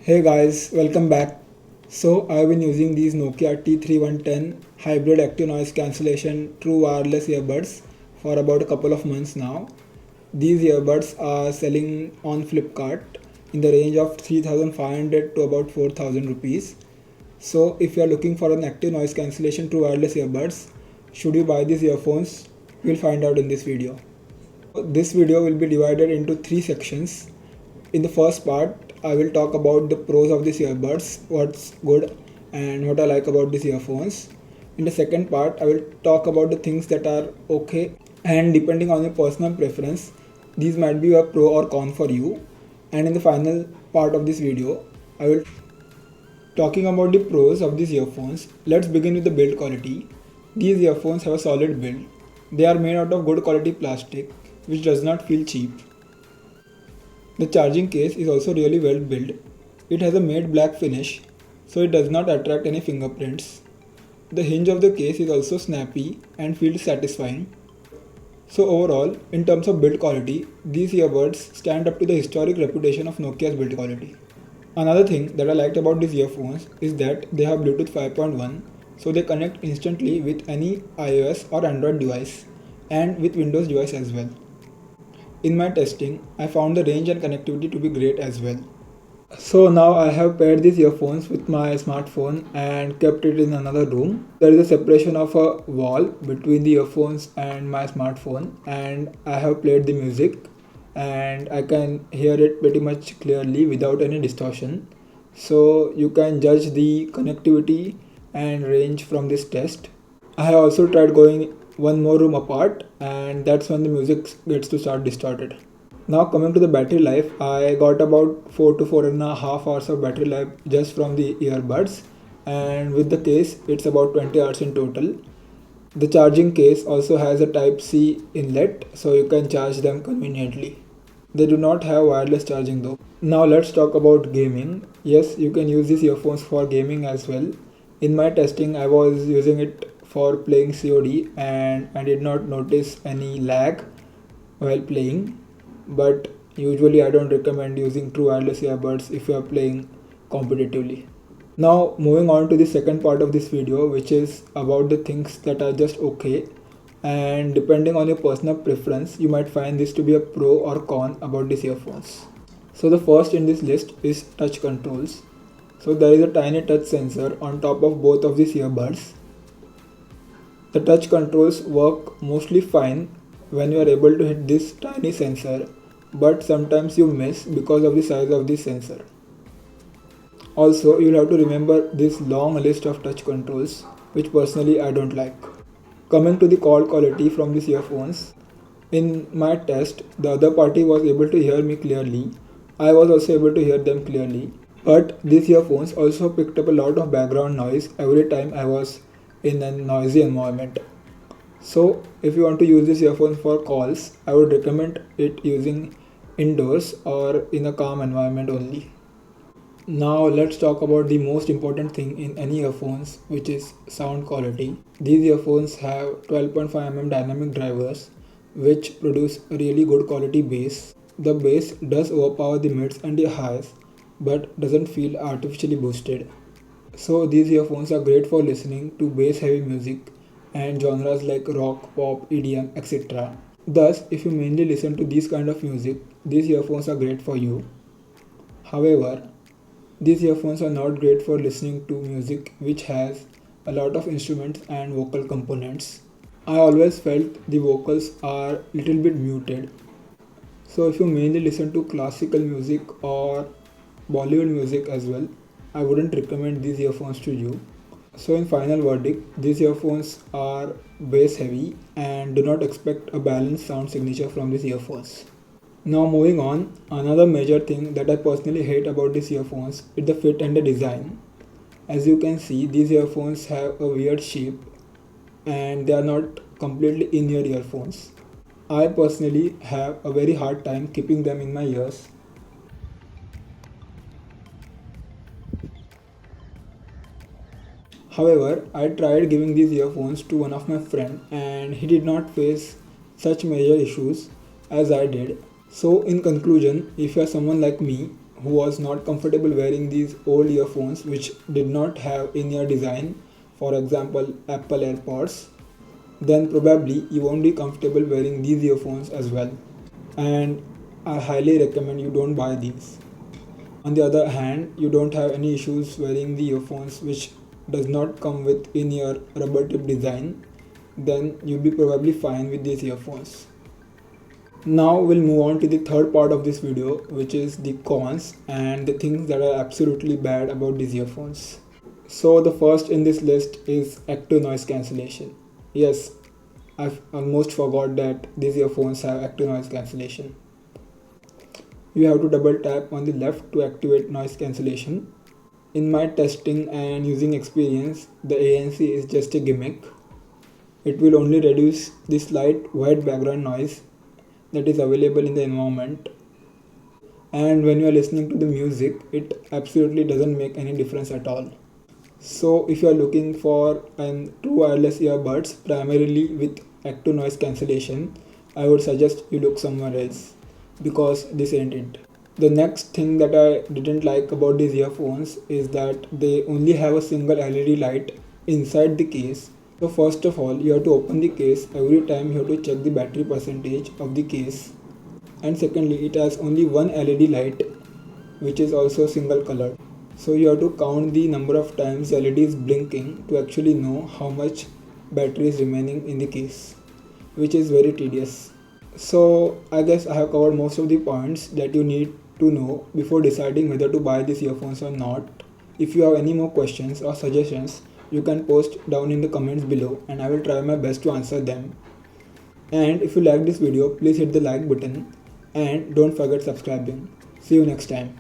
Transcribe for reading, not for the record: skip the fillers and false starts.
Hey guys, welcome back. So I've been using these Nokia T3110 hybrid active noise cancellation true wireless earbuds for about a couple of months now. These earbuds are selling on Flipkart in the range of 3500 to about 4000 rupees. So if you are looking for an active noise cancellation true wireless earbuds, should you buy these earphones? You'll find out in this video. This video will be divided into three sections. In the first part, I will talk about the pros of these earbuds, what's good and what I like about these earphones. In the second part, I will talk about the things that are okay, and depending on your personal preference, these might be a pro or con for you. And in the final part of this video, I will talking about the pros of these earphones. Let's begin with the build quality. These earphones have a solid build. They are made out of good quality plastic, which does not feel cheap. The charging case is also really well built. It has a matte black finish, so it does not attract any fingerprints. The hinge of the case is also snappy and feels satisfying. So overall, in terms of build quality, these earbuds stand up to the historic reputation of Nokia's build quality. Another thing that I liked about these earphones is that they have Bluetooth 5.1, so they connect instantly with any iOS or Android device and with Windows device as well. In my testing, I found the range and connectivity to be great as well. So now I have paired these earphones with my smartphone and kept it in another room. There is a separation of a wall between the earphones and my smartphone, and I have played the music and I can hear it pretty much clearly without any distortion. So you can judge the connectivity and range from this test. I have also tried going one more room apart, and that's when the music gets to start distorted. Now coming to the battery life, I got about 4 to 4.5 hours of battery life just from the earbuds, and with the case it's about 20 hours in total. The charging case also has a type C inlet, so you can charge them conveniently. They do not have wireless charging though. Now let's talk about gaming. Yes, you can use these earphones for gaming as well. In my testing, I was using it for playing COD and I did not notice any lag while playing, but usually I don't recommend using true wireless earbuds if you are playing competitively. Now moving on to the second part of this video, which is about the things that are just okay, and depending on your personal preference you might find this to be a pro or con about these earphones. So the first in this list is touch controls. So there is a tiny touch sensor on top of both of these earbuds. The touch controls work mostly fine when you are able to hit this tiny sensor, but sometimes you miss because of the size of the sensor. Also, you'll have to remember this long list of touch controls, which personally I don't like. Coming to the call quality from these earphones, in my test, the other party was able to hear me clearly. I was also able to hear them clearly. But these earphones also picked up a lot of background noise every time I was in a noisy environment. So if you want to use this earphone for calls, I would recommend it using indoors or in a calm environment only. Now let's talk about the most important thing in any earphones, which is sound quality. These earphones have 12.5 mm dynamic drivers which produce a really good quality bass. The bass does overpower the mids and the highs but doesn't feel artificially boosted. So these earphones are great for listening to bass heavy music and genres like rock, pop, EDM, etc. Thus, if you mainly listen to these kind of music, these earphones are great for you. However, these earphones are not great for listening to music which has a lot of instruments and vocal components. I always felt the vocals are little bit muted. So if you mainly listen to classical music or Bollywood music as well, I wouldn't recommend these earphones to you. So in final verdict, these earphones are bass heavy and do not expect a balanced sound signature from these earphones. Now moving on, another major thing that I personally hate about these earphones is the fit and the design. As you can see, these earphones have a weird shape and they are not completely in-ear earphones. I personally have a very hard time keeping them in my ears. However, I tried giving these earphones to one of my friends and he did not face such major issues as I did. So in conclusion, if you are someone like me who was not comfortable wearing these old earphones which did not have in-ear design, for example Apple AirPods, then probably you won't be comfortable wearing these earphones as well, and I highly recommend you don't buy these. On the other hand, you don't have any issues wearing the earphones which does not come with in-ear rubber tip design, then you'll be probably fine with these earphones. Now we'll move on to the third part of this video, which is the cons and the things that are absolutely bad about these earphones. So the first in this list is active noise cancellation. Yes, I've almost forgot that these earphones have active noise cancellation. You have to double tap on the left to activate noise cancellation. In my testing and using experience, the ANC is just a gimmick. It will only reduce the slight white background noise that is available in the environment, and when you are listening to the music, it absolutely doesn't make any difference at all. So if you are looking for an true wireless earbuds primarily with active noise cancellation, I would suggest you look somewhere else, because this ain't it. The next thing that I didn't like about these earphones is that they only have a single LED light inside the case. So first of all, you have to open the case every time. You have to check the battery percentage of the case, and secondly, it has only one LED light which is also single colored. So you have to count the number of times the LED is blinking to actually know how much battery is remaining in the case, which is very tedious. So I guess I have covered most of the points that you need to know before deciding whether to buy these earphones or not. If you have any more questions or suggestions, you can post down in the comments below and I will try my best to answer them. And if you like this video, please hit the like button and don't forget subscribing. See you next time.